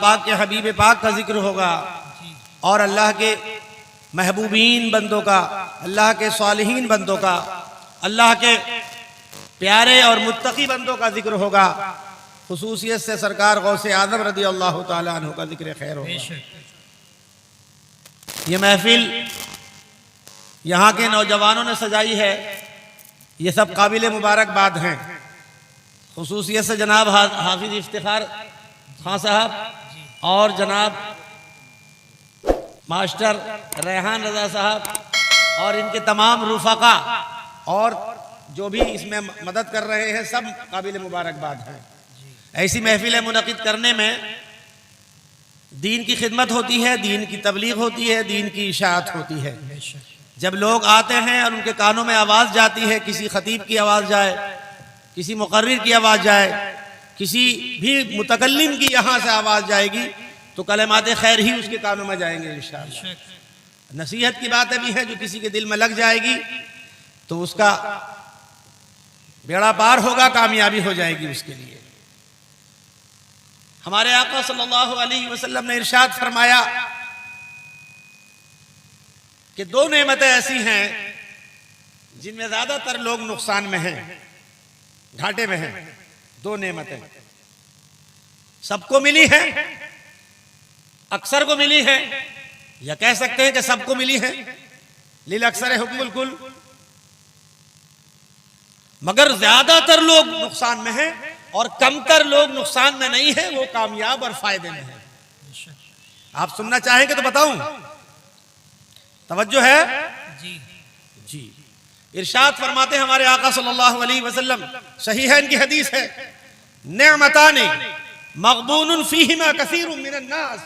पाक के हबीब पाक का जिक्र होगा और अल्लाह के महबूबीन बंदों का, अल्लाह के सालिहीन बंदों का, अल्लाह के प्यारे और मुत्तकी बंदों का जिक्र होगा। खुसूसियत से सरकार गौसे आज़म रज़ी अल्लाह ताला अन्हु का जिक्र खैर होगा। ये महफिल यहाँ के नौजवानों ने सजाई है, ये सब काबिल मुबारकबाद हैं। खुसूसियत से जनाब हाफिज इफ्तिखार खान साहब और जनाब मास्टर रेहान रजा साहब और इनके तमाम रुफका और जो भी इसमें मदद कर रहे हैं, सब काबिल मुबारकबाद हैं। ऐसी महफिलें मुनक़िद करने में दीन की खिदमत होती है, दीन की तबलीग होती है, दीन की इशाअत होती है। जब लोग आते हैं और उनके कानों में आवाज़ जाती है, किसी खतीब की आवाज़ जाए, किसी मुक़र्रिर की आवाज़ जाए, किसी भी मुतकल्लिम की यहाँ से आवाज़ जाएगी तो कलमात खैर ही उसके कानों में जाएंगे इंशाअल्लाह। नसीहत की बातें भी हैं जो किसी के दिल में लग जाएगी तो उसका बेड़ा पार होगा, कामयाबी हो जाएगी उसके लिए। हमारे आका सल्लल्लाहु अलैहि वसल्लम ने इरशाद फरमाया कि दो नेमतें ऐसी हैं जिनमें ज्यादातर लोग नुकसान में हैं, घाटे में हैं। दो नेमतें सबको मिली हैं, अक्सर को मिली है, या कह सकते हैं कि सबको मिली है, लिल अक्सर हुक्मुल कुल, मगर ज्यादातर लोग नुकसान में हैं और कमतर लोग नुकसान में नहीं है, वो कामयाब और फायदे में है। आप सुनना चाहेंगे तो बताऊं? तवज्जो है जी। जी इरशाद फरमाते हैं हमारे आका सल्लल्लाहु अलैहि वसल्लम, सही है इनकी हदीस है, नेमताने मग़बूनुन फीहिमा कसीरुम मिनन नास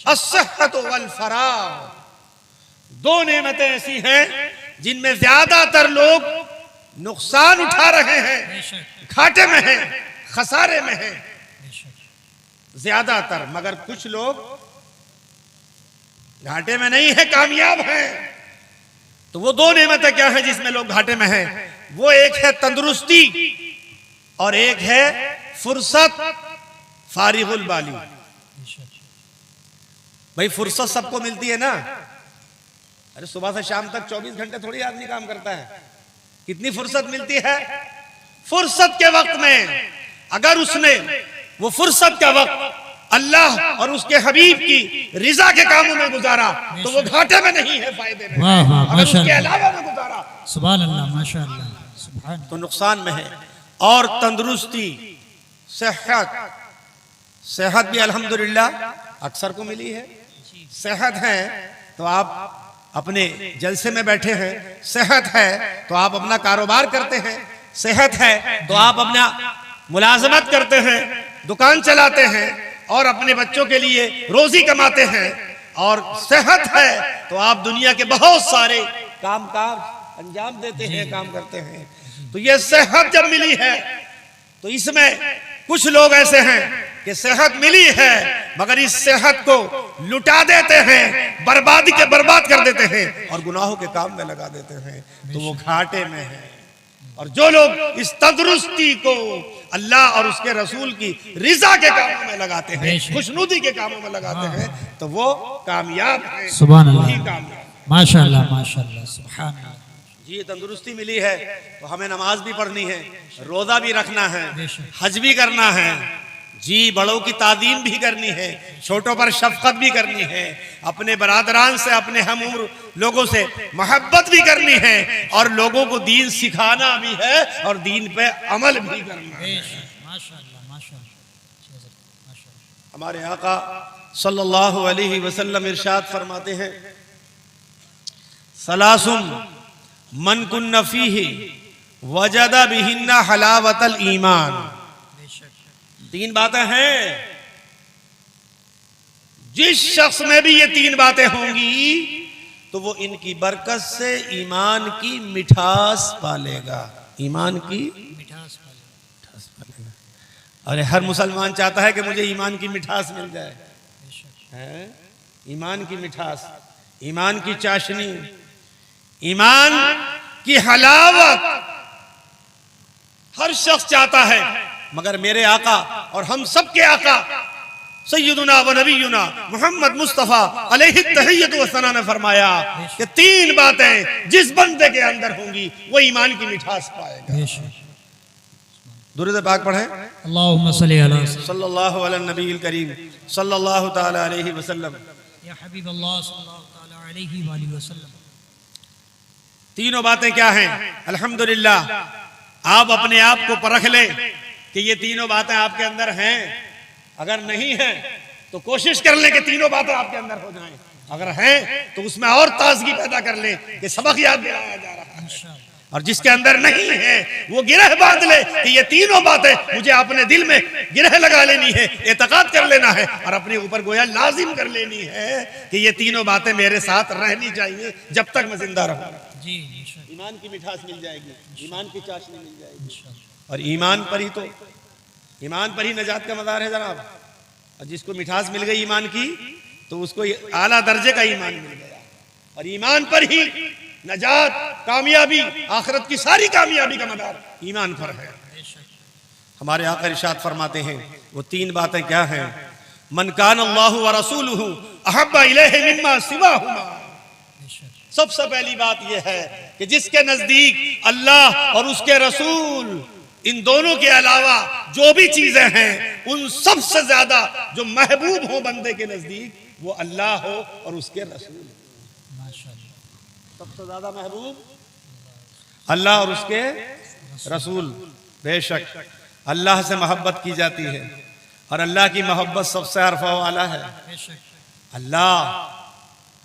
अस्सहत वल फराग। दो नेमतें ऐसी हैं जिनमें ज्यादातर लोग नुकसान उठा रहे हैं, घाटे में हैं, खसारे में हैं ज्यादातर, मगर कुछ लोग घाटे में नहीं है, कामयाब हैं। तो वो दो नेमतें क्या हैं जिसमें लोग घाटे में हैं? वो एक है तंदुरुस्ती और एक है फुर्सत, फारिगुल बाली। भाई फुर्सत सबको मिलती है ना? अरे सुबह से शाम तक 24 घंटे थोड़ी आदमी काम करता है। कितनी फुर्सत मिलती है? फुर्सत के वक्त में अगर उसने वो फुर्सत का वक्त अल्लाह और उसके हबीब की रिजा के कामों में गुजारा तो वो घाटे में नहीं है, फायदे में। अगर उसके अलावा में गुजारा सुभान अल्लाह माशाअल्लाह सुभान तो नुकसान में है। और तंदुरुस्ती, सेहत भी अल्हम्दुलिल्लाह अक्सर को मिली है। सेहत है तो आप अपने जलसे में बैठे हैं, सेहत है तो आप अपना कारोबार करते हैं, सेहत है तो आप अपना मुलाजमत करते हैं, दुकान चलाते हैं और अपने बच्चों के लिए रोजी कमाते हैं, और सेहत है तो आप दुनिया के बहुत सारे काम काज अंजाम देते हैं, काम करते हैं। तो ये सेहत जब मिली है तो इसमें कुछ लोग ऐसे हैं कि सेहत मिली है मगर इस सेहत को लुटा देते हैं, बर्बाद कर देते हैं और गुनाहों के काम में लगा देते हैं, तो वो घाटे में है। और जो लोग इस तंदुरुस्ती को अल्लाह और उसके रसूल की रिजा के कामों में लगाते हैं, खुशनुदी के कामों में लगाते हैं, तो वो कामयाब है। सुभान अल्लाह माशाअल्लाह माशाअल्लाह सुभान अल्लाह। जी तंदुरुस्ती मिली है तो हमें नमाज भी पढ़नी है, रोजा भी रखना है, हज भी करना है, जी बड़ों की तादीम भी करनी है, छोटों पर शफकत भी करनी है, अपने बरादरान से, अपने हम उम्र लोगों से मोहब्बत भी करनी है और लोगों को दीन सिखाना भी है और दीन पे अमल भी करना है। माशाअल्लाह माशाअल्लाह। हमारे आका सल्लल्लाहु अलैहि वसल्लम इरशाद फरमाते हैं, सलासुम मन कुन्न फीही वजदा बिहिन्ना हलावतल ईमान। तीन बातें हैं, जिस शख्स में भी ये तीन बातें होंगी तो वो इनकी बरकत से ईमान की मिठास पालेगा, ईमान की मिठास पालेगा। अरे हर मुसलमान चाहता है कि मुझे ईमान की मिठास मिल जाए, है? ईमान की मिठास, ईमान की चाशनी, ईमान की हलावत हर शख्स चाहता है, मगर मेरे आका और हम सब के आका सय्यदुना व नबीयुना मोहम्मद मुस्तफ़ा अलैहि तहिय्यतु व सना ने फरमाया कि 3 बातें जिस बंदे के अंदर होंगी वो ईमान की मिठास पाएगा। दुरूद पाक पढ़ें। अल्लाहुम्मा सल्ली अला सल्लल्लाहु अला नबील करीम सल्लल्लाहु तआला अलैहि वसल्लम। या हबीब अल्लाह सल्लल्लाहु तआला अलैहि वसल्लम। तीनों बातें क्या हैं? अल्हम्दुलिल्लाह, आप अपने आप को परख लें कि ये तीनों बातें आपके अंदर हैं। अगर नहीं है तो कोशिश कर लें कि तीनों बातें आपके अंदर हो जाएं। अगर हैं तो उसमें और ताजगी पैदा कर लें कि सबक याद दिलाया जा रहा है। और जिसके अंदर नहीं है वो गिरह बांध ले कि ये तीनों बातें मुझे अपने दिल में गिरह लगा लेनी है, एतकाद कर लेना है और अपने ऊपर गोया लाजिम कर लेनी है कि ये तीनों बातें मेरे साथ रहनी चाहिए जब तक मैं जिंदा रहूंगा। जी, ईमान की मिठास मिल जाएगी, ईमान की चाशनी मिल जाएगी। और ईमान पर ही नजात का मदार है जनाब। और जिसको मिठास मिल गई ईमान की तो उसको आला दर्जे का ईमान मिल गया। और ईमान पर ही नजात, कामयाबी, आखिरत की सारी कामयाबी का मदार ईमान पर है। हमारे आका इरशाद फरमाते हैं वो 3 बातें क्या हैं? मन कान अल्लाहु व रसूलुहु अहब्बा इलैहि मिम्मा सिवाहुमा। सबसे पहली बात यह है कि जिसके नजदीक अल्लाह और उसके रसूल, इन दोनों के अलावा जो भी चीजें हैं उन सबसे ज्यादा जो महबूब हो बंदे के नजदीक वो अल्लाह हो और उसके रसूल। सबसे ज्यादा महबूब अल्लाह और उसके रसूल। बेशक अल्लाह से मोहब्बत की जाती है और अल्लाह की मोहब्बत सबसे अरफा वाला है। अल्लाह,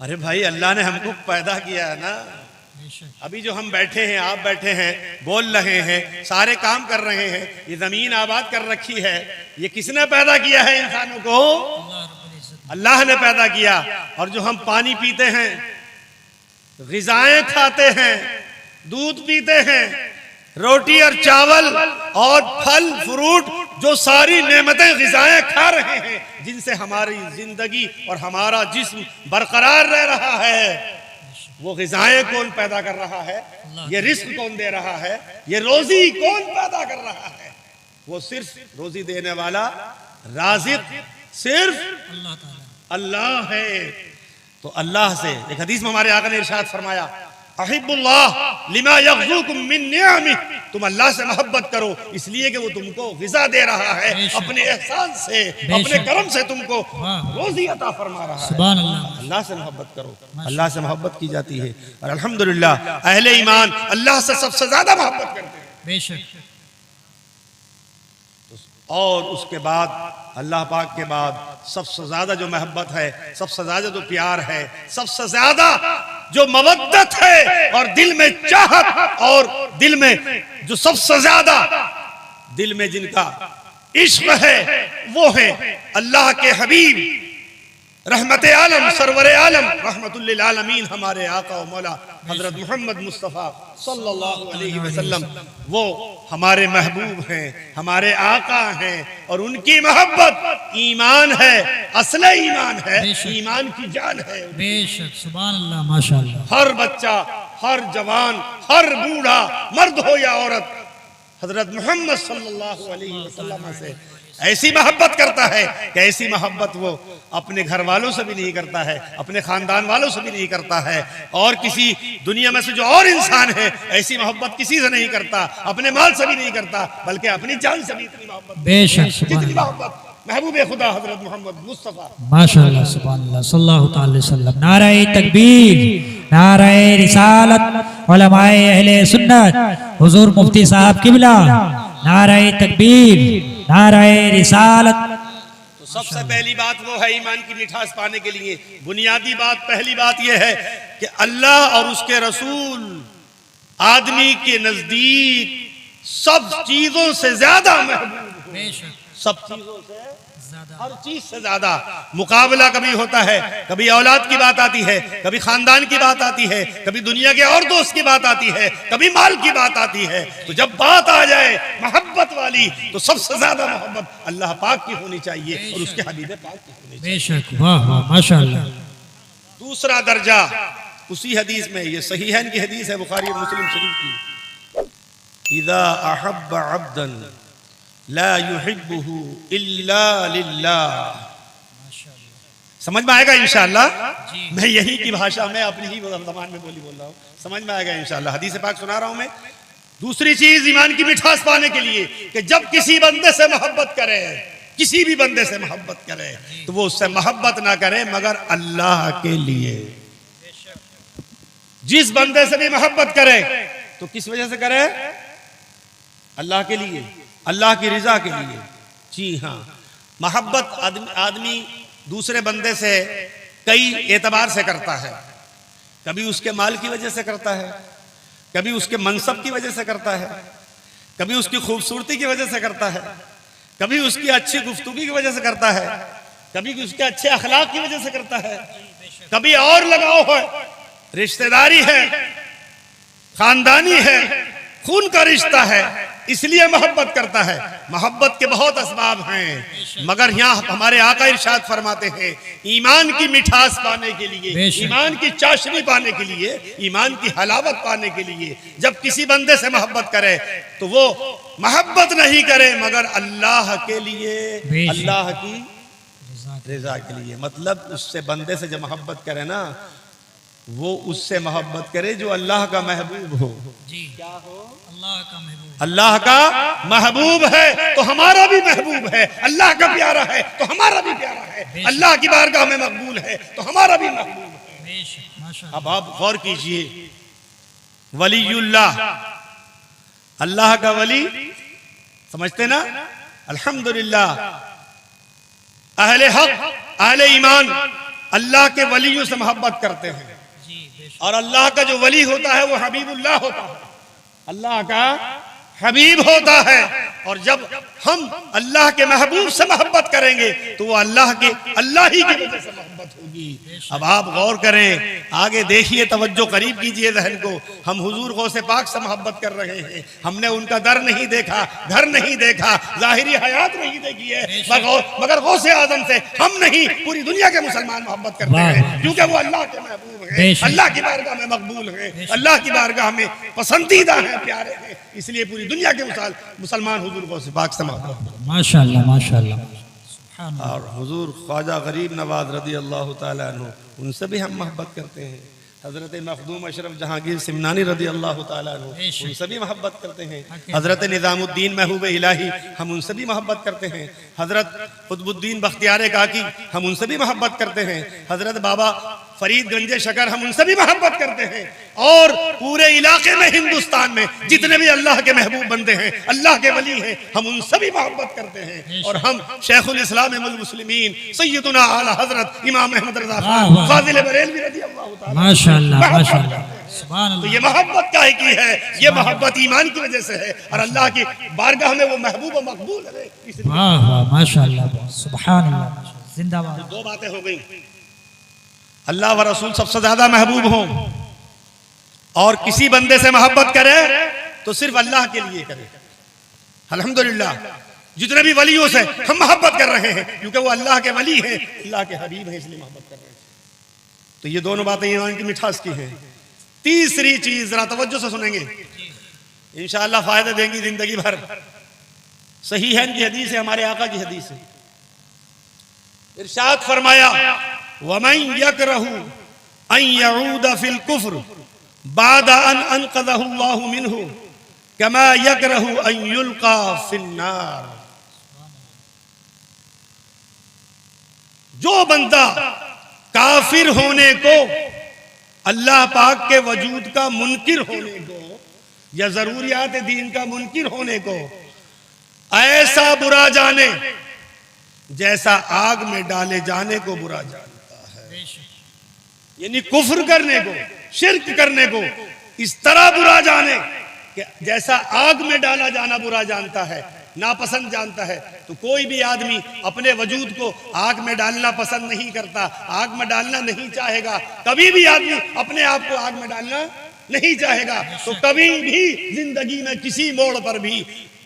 अरे भाई अल्लाह ने हमको पैदा किया है ना। अभी जो हम बैठे हैं, आप बैठे हैं, बोल रहे हैं, सारे काम कर रहे हैं, ये जमीन आबाद कर रखी है, ये किसने पैदा किया है? इंसानों को अल्लाह ने पैदा किया। और जो हम पानी पीते हैं, ग़िज़ाएं खाते हैं, दूध पीते हैं, रोटी और चावल और फल फ्रूट, जो सारी नेमतें ग़िज़ाएं खा रहे हैं जिनसे हमारी जिंदगी और हमारा जिस्म बरकरार रह रहा है, वो ग़िज़ाएं कौन पैदा कर रहा है? ये रिस्क कौन दे रहा है? ये रोजी कौन पैदा कर रहा है? वो सिर्फ रोजी देने वाला राज़िक़ सिर्फ अल्लाह है। तो अल्लाह से एक हदीस में हमारे आका ने इरशाद फरमाया, अहिब्बुल्लाह लिमा यग़ज़ूकुम मिन निअमिह। तुम अल्लाह से मोहब्बत करो इसलिए कि वो तुमको ग़िज़ा दे रहा है, अपने एहसान से, अपने करम से तुमको रोजी अता फरमा रहा है। सुभान अल्लाह। अल्लाह से मोहब्बत करो, अल्लाह से मोहब्बत की जाती है। और अल्हम्दुलिल्लाह अहले ईमान अल्लाह से सबसे ज्यादा मोहब्बत करते हैं। बेशक। और उसके बाद अल्लाह पाक के बाद सबसे ज्यादा जो मोहब्बत है, सबसे ज्यादा जो प्यार है, सबसे ज्यादा जो मवद्दत है और दिल में चाहत और दिल में जो सबसे ज्यादा दिल में जिनका इश्क है वो है अल्लाह के हबीब रहमते आलम सरवरे आलम रहमतुल लिल आलमीन हमारे आका और मौला हजरत मोहम्मद मुस्तफ़ा सल्लल्लाहु अलैहि वसल्लम। वो हमारे महबूब हैं, हमारे आका हैं और उनकी मोहब्बत ईमान है, असले ईमान है, ईमान की जान है। बेशक। सुभान अल्लाह, माशाअल्लाह। हर बच्चा, हर जवान, हर बूढ़ा, मर्द हो या औरत, हजरत मोहम्मद सल्लल्लाहु अलैहि वसल्लम से ऐसी मोहब्बत करता है कि ऐसी मोहब्बत वो अपने घर वालों से भी नहीं करता है, अपने खानदान वालों से भी नहीं करता है, और किसी दुनिया में से जो और इंसान है ऐसी मोहब्बत किसी से नहीं करता, अपने माल से भी नहीं करता, बल्कि अपनी जान से भी इतनी मोहब्बत। बेशक। जितनी मोहब्बत महबूब खुदा हजरत मोहम्मद मुस्तफ़ा माशाअल्लाह सुभान अल्लाह सल्लल्लाहु अलैहि वसल्लम। नारे तकबीर, नारे रिसालत, उलमाए अहले सुन्नत, हुजूर मुफ्ती साहब किबला, नारे तकबीर, नारे रिसालत। तो सबसे पहली बात वो है ईमान की मिठास पाने के लिए बुनियादी बात, पहली बात यह है कि अल्लाह और उसके रसूल आदमी के नजदीक सब चीजों से ज्यादा महबूब है। सब चीजों से ज्यादा, हर चीज से ज्यादा। मुकाबला कभी होता है, कभी औलाद की बात आती है, कभी खानदान की बात आती है, कभी दुनिया के और दोस्त की बात आती है, कभी माल की बात आती है। तो जब बात आ जाए मोहब्बत वाली तो सबसे ज्यादा मोहब्बत अल्लाह पाक की होनी चाहिए और उसके हबीब पाक की होनी चाहिए। बेशक। वाह वाह, माशाअल्लाह। दूसरा दर्जा उसी हदीस में, ये सहीहैन की हदीस है, बुखारी और मुस्लिम शरीफ की, इज़ा अहब्ब अब्दन ला युहिब्बुहु इल्ला लिल्लाह समझ में आएगा इंशाअल्लाह। मैं यही की भाषा में अपनी ही जबान में बोल रहा हूँ, समझ में आएगा इंशाअल्लाह। हदीस पाक सुना रहा हूं मैं। दूसरी चीज ईमान की मिठास पाने के लिए कि जब किसी बंदे से मोहब्बत करे, किसी भी बंदे से मोहब्बत करे, तो वो उससे मोहब्बत ना करे मगर अल्लाह के लिए। जिस बंदे से भी मोहब्बत करे तो किस वजह से करे? अल्लाह के लिए, अल्लाह की रिजा के लिए। जी हाँ, मोहब्बत आदमी दूसरे बंदे से कई एतबार से करता है। कभी उसके माल की वजह से करता है, कभी उसके मनसब की वजह से करता है, कभी उसकी खूबसूरती की वजह से करता है, कभी उसकी अच्छी गुफ्तगू की वजह से करता है, कभी उसके अच्छे अखलाक की वजह से करता है, कभी और लगाव है, रिश्तेदारी है, खानदानी है, खून का रिश्ता है, इसलिए मोहब्बत करता है। मोहब्बत के बहुत असबाब हैं, मगर यहाँ हमारे आका इरशाद फरमाते हैं ईमान की मिठास पाने के लिए, ईमान की चाशनी पाने के लिए, ईमान की हलावत पाने के लिए जब किसी बंदे से मोहब्बत करे तो वो मोहब्बत नहीं करे मगर अल्लाह के लिए, अल्लाह की रिजा के लिए। मतलब उससे बंदे से जब मोहब्बत करे ना, वो उससे मोहब्बत करे जो अल्लाह का महबूब हो। जी क्या हो? अल्लाह का महबूब। अल्लाह का महबूब है तो हमारा भी महबूब है, अल्लाह का प्यारा है तो हमारा भी प्यारा है, अल्लाह की बारगाह में मकबूल है तो हमारा भी महबूब है। अब आप गौर कीजिए, वलीयुल्लाह, अल्लाह का वली, समझते ना? अल्हम्दुलिल्लाह, अहले हक, अहले ईमान अल्लाह के वलियों से मोहब्बत करते हैं। और अल्लाह का जो वली होता है वो हबीबुल्लाह होता है, अल्लाह का हबीब होता है। और जब हम अल्लाह के महबूब से मोहब्बत करेंगे तो वो अल्लाह ही की वजह से मोहब्बत होगी। अब आप गौर करें, आगे देखिए, तवज्जो करीब कीजिए जहन को। हम हुजूर गौसे पाक से मोहब्बत कर रहे हैं, हमने उनका दर नहीं देखा, घर नहीं देखा, जाहिरी हयात नहीं देखी है, मगर गौसे आजम से हम नहीं, पूरी दुनिया के मुसलमान मोहब्बत करते हैं क्योंकि वो अल्लाह के महबूब हैं, अल्लाह की बारगाह में मकबूल है, अल्लाह की बारगाह में पसंदीदा है, प्यारे हैं, इसलिए पूरी दुनिया के मुसलमान हुजूर गौसे पाक से मोहब्बत। माशाअल्लाह माशाअल्लाह। और हुजूर ख्वाजा गरीब नवाज रदी अल्लाह ताला अन्हु, उनसे भी हम मोहब्बत करते हैं। हजरत मखदूम अशरफ जहांगीर सिमनानी रदी अल्लाह ताला अन्हु, उनसे भी मोहब्बत करते हैं। हजरत निजामुद्दीन महबूब इलाही, हम उनसे भी मोहब्बत करते हैं। हजरत कुतुबुद्दीन बख्तियार काकी, हम उनसे भी मोहब्बत करते हैं। हजरत बाबा फरीद गंजे शकर, हम उनसे भी मोहब्बत करते हैं। और पूरे इलाके में, हिंदुस्तान में जितने भी अल्लाह के महबूब बंदे हैं, अल्लाह के वली हैं, हम उनसे भी मोहब्बत करते हैं। और हम शेखुल इस्लाम मुल मुस्लिमीन सैयदुना आला हजरत इमाम अहमद रज़ा खान फाजिल बरेलवी रज़ी अल्लाह ताला माशाअल्लाह माशाअल्लाह सुभान अल्लाह। तो ये मोहब्बत काहे की है? ये मोहब्बत ईमान की वजह से है और अल्लाह की बारगाह में वो महबूब व मकबूल है। वाह वाह माशाअल्लाह सुभान अल्लाह, जिंदाबाद। दो बातें हो गई, अल्लाह व रसूल सबसे ज्यादा महबूब हो, और किसी बंदे से मोहब्बत करे तो सिर्फ अल्लाह के लिए करे। अल्हम्दुलिल्लाह, जितने भी वलियों से हम मोहब्बत कर रहे हैं क्योंकि वो अल्लाह के वली हैं, अल्लाह के हबीब हैं, इसलिए मोहब्बत कर रहे हैं। तो ये दोनों बातें ईमान की मिठास की हैं। तीसरी चीज जरा तवज्जो से सुनेंगे, इंशाअल्लाह फायदे देंगी जिंदगी भर। सही है इनकी हदीस है, हमारे आका की हदीस है। इरशाद फरमाया, वमन यकरहु अन यऊद फिल कुफ्र बाद अन अनक़ज़हु अल्लाहु मिन्हु कमा यकरहु अन युल्क़ा फिन नार। जो बंदा काफिर होने को, अल्लाह पाक के वजूद का मुनकिर होने को या जरूरियात दीन का मुनकिर होने को ऐसा बुरा जाने जैसा आग में डाले जाने को बुरा जानता है। यानी कुफ्र करने को, शिर्क करने को इस तरह बुरा जाने कि जैसा आग में डाला जाना बुरा जानता है, नापसंद जानता है। तो कोई भी आदमी अपने वजूद को आग में डालना पसंद नहीं करता, आग में डालना नहीं चाहेगा। कभी भी आदमी अपने आप को आग में डालना नहीं चाहेगा। तो कभी भी जिंदगी में किसी मोड़ पर भी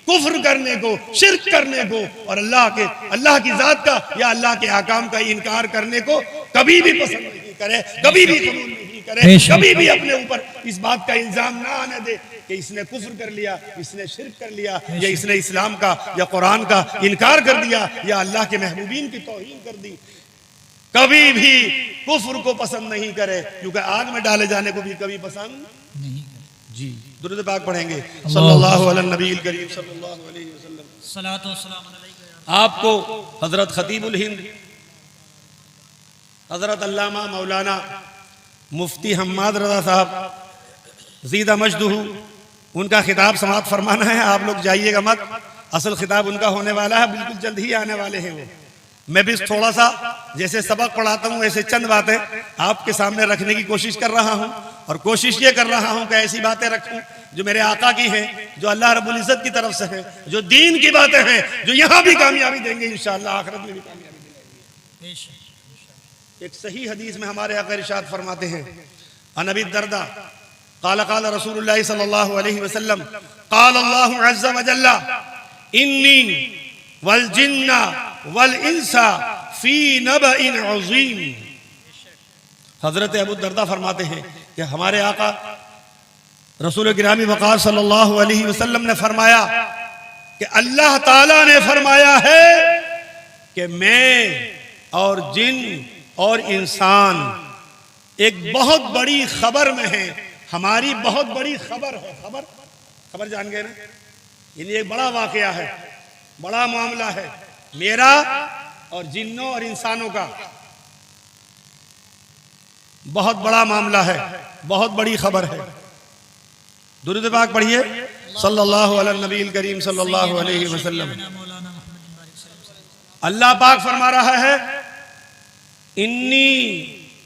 कुफ्र करने को, शिर्क करने को और अल्लाह की जात का या अल्लाह के आकाम का इनकार करने को कभी भी पसंद नहीं करे, कभी भी कबूल नहीं करे, कभी भी अपने ऊपर इस बात का इल्जाम ना आने दे कि इसने कुफ्र कर लिया, इसने शिर्क कर लिया, या इसने इस्लाम का या कुरान का इनकार कर दिया या अल्लाह के महबूबीन की तौहीन कर दी। कभी भी कुफ्र को पसंद नहीं करे, क्योंकि आग में डाले जाने को भी कभी पसंद नहीं जी। दुरूद पाक पढ़ेंगे सल्लल्लाहु अलैहि नबील करीम सल्लल्लाहु अलैहि वसल्लम। सलातो वस्सलाम अलैका। आपको हजरत खतीबुल हिंद हजरत अल्लामा मौलाना मुफ्ती हम्माद रजा साहब ज़ीदा मजदूहू उनका खिताब समाप्त फरमाना है। आप लोग जाइएगा मत, असल खिताब उनका होने वाला है, बिल्कुल जल्द ही आने वाले हैं वो। मैं भी थोड़ा सा जैसे सबक पढ़ाता हूँ ऐसे चंद बातें आपके सामने रखने की कोशिश कर रहा हूँ, और कोशिश ये कर रहा हूँ कि ऐसी बातें रखूँ जो मेरे आका की हैं, जो अल्लाह रब्बुल इज़्ज़त की तरफ से हैं, जो दीन की बातें हैं, जो यहाँ भी कामयाबी देंगे इंशाअल्लाह आखिरत में भी कामयाबी देंगे। एक सही हदीस में हमारे आका इरशाद फरमाते हैं, अन अबी दरदा क़ाल क़ाल रसूलुल्लाह सल्लल्लाहु अलैहि वसल्लम क़ाल अल्लाहु अज़्ज़ व जल्ला इन्नी वल जिन्ना वल इंसा फी नबइन अज़ीम। हजरत अबू दरदा फरमाते हैं कि हमारे आका रसूल गिरामी वक़ार सल्लल्लाहु अलैहि वसल्लम ने फरमाया कि अल्लाह ताला ने फरमाया है कि मैं और जिन और इंसान एक बहुत बड़ी खबर में है, हमारी बहुत बड़ी खबर है। खबर जान गए ना, ये एक बड़ा वाकया है, बड़ा मामला है मेरा और जिन्नों और इंसानों का, बहुत बड़ा मामला है, बहुत बड़ी खबर है। दुरूद पाक पढ़िए सल्लल्लाहु अलैहि नबील करीम सल्लल्लाहु अलैहि वसल्लम। अल्लाह पाक फरमा रहा है इन्नी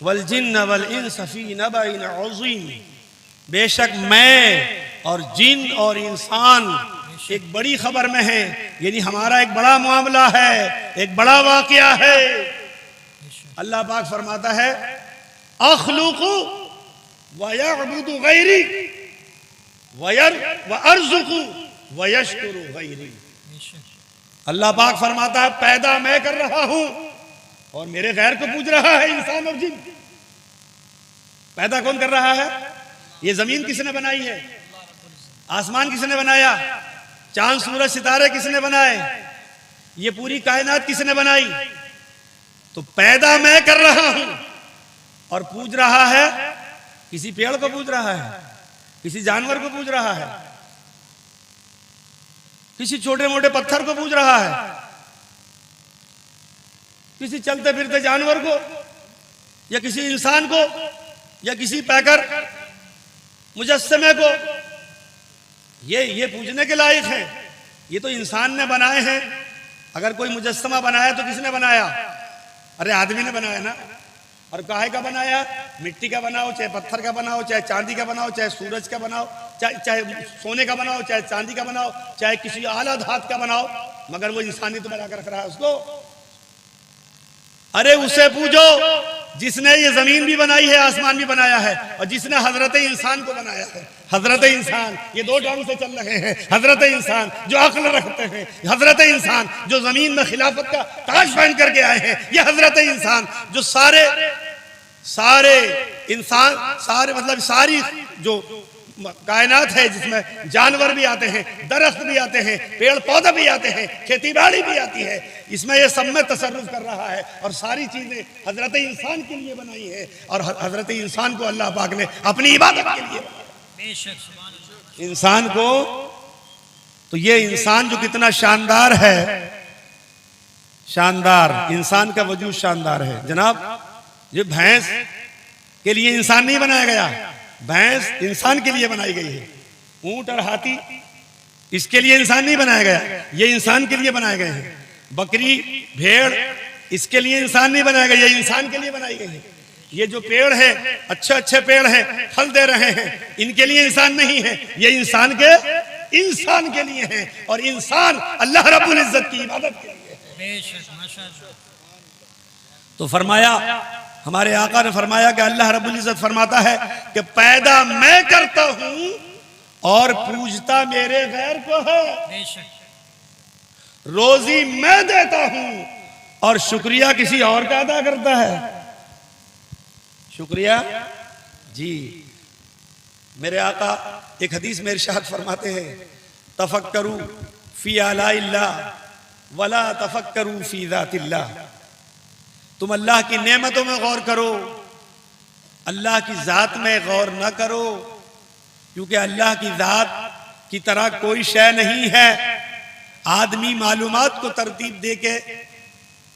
वल जिन्न वल इंस फी नबइन अज़ीम, बेशक मैं और जिन और इंसान एक बड़ी खबर में है, यानी हमारा एक बड़ा मामला है, एक बड़ा वाकया है। अल्लाह पाक फरमाता है अख़्लुक़ु व यअबुदु गैरी व अर्ज़ुक़ु व यशकुरु गैरी। अल्लाह पाक फरमाता है पैदा मैं कर रहा हूं और मेरे गैर को पूज रहा है इंसान और जिन। पैदा कौन कर रहा है? ये जमीन किसने बनाई है? आसमान किसने बनाया? चांद सूरज सितारे किसने बनाए? ये पूरी कायनात किसने बनाई? तो पैदा मैं कर रहा हूं और पूज रहा है, किसी पेड़ को पूज रहा है, किसी जानवर को पूज रहा है, किसी छोटे मोटे पत्थर को पूज रहा है, किसी चलते फिरते जानवर को, या किसी इंसान को, या किसी पैकर मुजस्समे को। ये पूजने के लायक है। ये तो इंसान ने बनाए हैं। अगर कोई मुजस्समा बनाया तो किसने बनाया? अरे आदमी ने बनाया ना। और काहे का बनाया? मिट्टी का बनाओ, चाहे पत्थर का बनाओ, चाहे चांदी का बनाओ, चाहे सूरज का बनाओ, चाहे सोने का बनाओ, चाहे चांदी का बनाओ, चाहे किसी आला धात का बनाओ, मगर वो इंसानी तो बना कर रख रहा है उसको। अरे उसे पूजो जिसने ये जमीन भी बनाई है, आसमान भी बनाया है, और जिसने हजरत इंसान को बनाया है। हजरत इंसान ये दो टांग से चल रहे हैं, हजरत इंसान जो अक्ल रखते हैं, हजरत इंसान जो जमीन में खिलाफत का ताज पहन करके आए हैं, ये हजरत इंसान जो सारे इंसान, सारे मतलब सारी जो कायनात है जिसमें जानवर भी आते हैं, दरख्त भी आते हैं, पेड़ पौधे भी आते हैं, खेती बाड़ी भी आती है, इसमें ये सब में तसर्रुफ कर रहा है। और सारी चीजें हजरत इंसान के लिए बनाई है, और हजरत इंसान को अल्लाह पाक ने अपनी इबादत के लिए बनाया। इंसान को तो ये इंसान जो कितना शानदार है, शानदार इंसान का वजूद शानदार है जनाब। ये भैंस के लिए इंसान नहीं बनाया गया, भैंस इंसान के लिए बनाई गई है। ऊंट और हाथी इसके लिए इंसान नहीं बनाया गया, ये इंसान के लिए बनाए गए हैं। बकरी भेड़ इसके लिए इंसान नहीं बनाया गया, ये इंसान के लिए बनाई गई है। ये जो पेड़ है, अच्छे अच्छे पेड़ हैं, फल दे रहे हैं, इनके लिए इंसान नहीं है, ये इंसान के लिए है। और इंसान अल्लाह रब्बुल इज्जत की इबादत के लिए है। तो फरमाया, हमारे आका ने फरमाया कि अल्लाह रब्बुल इज्जत फरमाता है कि पैदा मैं करता हूं और पूजता मेरे गैर को है। रोजी मैं देता हूं और शुक्रिया किसी और का अदा करता है। शुक्रिया जी। मेरे आका एक हदीस में इरशाद फरमाते हैं, तफक्करू फी आलाइल्लाह वला तफक्करू फी ज़ातिल्लाह। तुम अल्लाह की नेमतों में गौर करो, अल्लाह की जात में गौर न करो, क्योंकि अल्लाह की जात की तरह कोई शय नहीं है। आदमी मालूमात को तरतीब दे के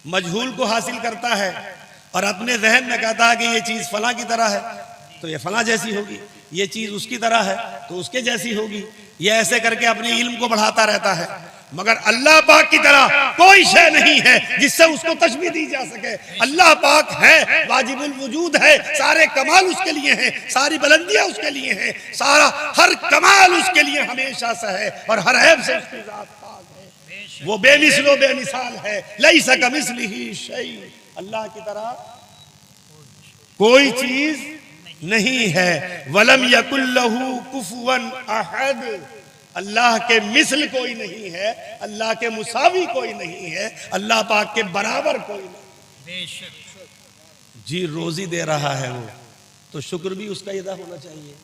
मजहूल को हासिल करता है और अपने जहन में कहता है कि ये चीज फलां की तरह है तो ये फलां जैसी होगी, ये चीज उसकी तरह है तो उसके जैसी होगी। ये ऐसे करके अपने इल्म को बढ़ाता रहता है, मगर अल्लाह पाक की तरह कोई शय नहीं है जिससे उसको तशबीह दी जा सके। अल्लाह पाक है, वाजिबुल वजूद है, सारे कमाल उसके लिए हैं, सारी बुलंदियां उसके लिए हैं, सारा हर कमाल उसके लिए हमेशा से है और हर ऐब से उसकी जात पाक है। वो बेमिसलो बेमिसाल है, लैसा कमिस्लिही शै, अल्लाह की तरह कोई चीज नहीं है। वलम यकुल लहू कुफुवन अहद, अल्लाह के मिसल कोई नहीं है, अल्लाह के मुसावी कोई नहीं है, अल्लाह पाक के बराबर कोई नहीं। जी रोजी दे रहा है वो, तो शुक्र भी उसका अदा होना चाहिए।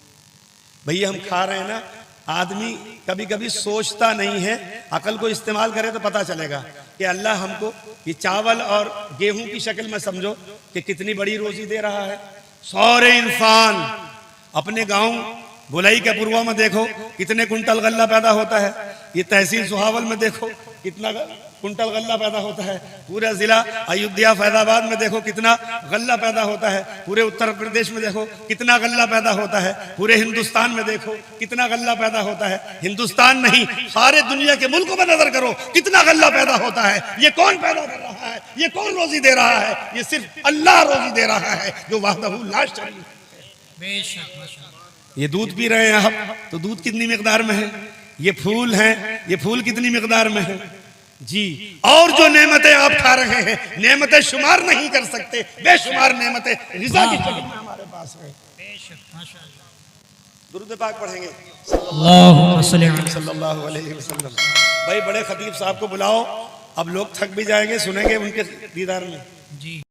भैया हम खा रहे हैं ना, आदमी कभी कभी सोचता नहीं है, अकल को इस्तेमाल करे तो पता चलेगा कि अल्लाह हमको ये चावल और गेहूं की शक्ल में समझो कि कितनी बड़ी रोजी दे रहा है। सारे इंसान अपने गांव बुलई के पूर्वा में देखो कितने कुंटल गल्ला पैदा होता है, ये तहसील सुहावल में देखो कितना कुंटल गल्ला पैदा होता है, पूरा जिला अयोध्या फैजाबाद में देखो कितना गल्ला पैदा होता है, पूरे उत्तर प्रदेश में देखो कितना गल्ला पैदा होता है, पूरे हिंदुस्तान में देखो कितना गल्ला पैदा होता है। हिंदुस्तान नहीं, सारे दुनिया के मुल्कों में नजर करो कितना गल्ला पैदा होता है। ये कौन पैदा कर रहा है, ये कौन रोजी दे रहा है? ये सिर्फ अल्लाह रोजी दे रहा है जो वहदहू ला शरीक है। ये दूध पी रहे हैं आप, तो दूध कितनी मिकदार में है? ये फूल हैं, ये फूल कितनी मिकदार में है जी। और जो नेमतें आप खा रहे हैं, नेमतें शुमार नहीं कर सकते, बेशुमार नेमतें रिज़ा की शक्ल में हमारे पास है। दुरूद पाक पढ़ेंगे सल्लल्लाहु अलैहि वसल्लम। भाई बड़े खतीब साहब को बुलाओ, अब लोग थक भी जाएंगे सुनेंगे उनके दीदार में जी।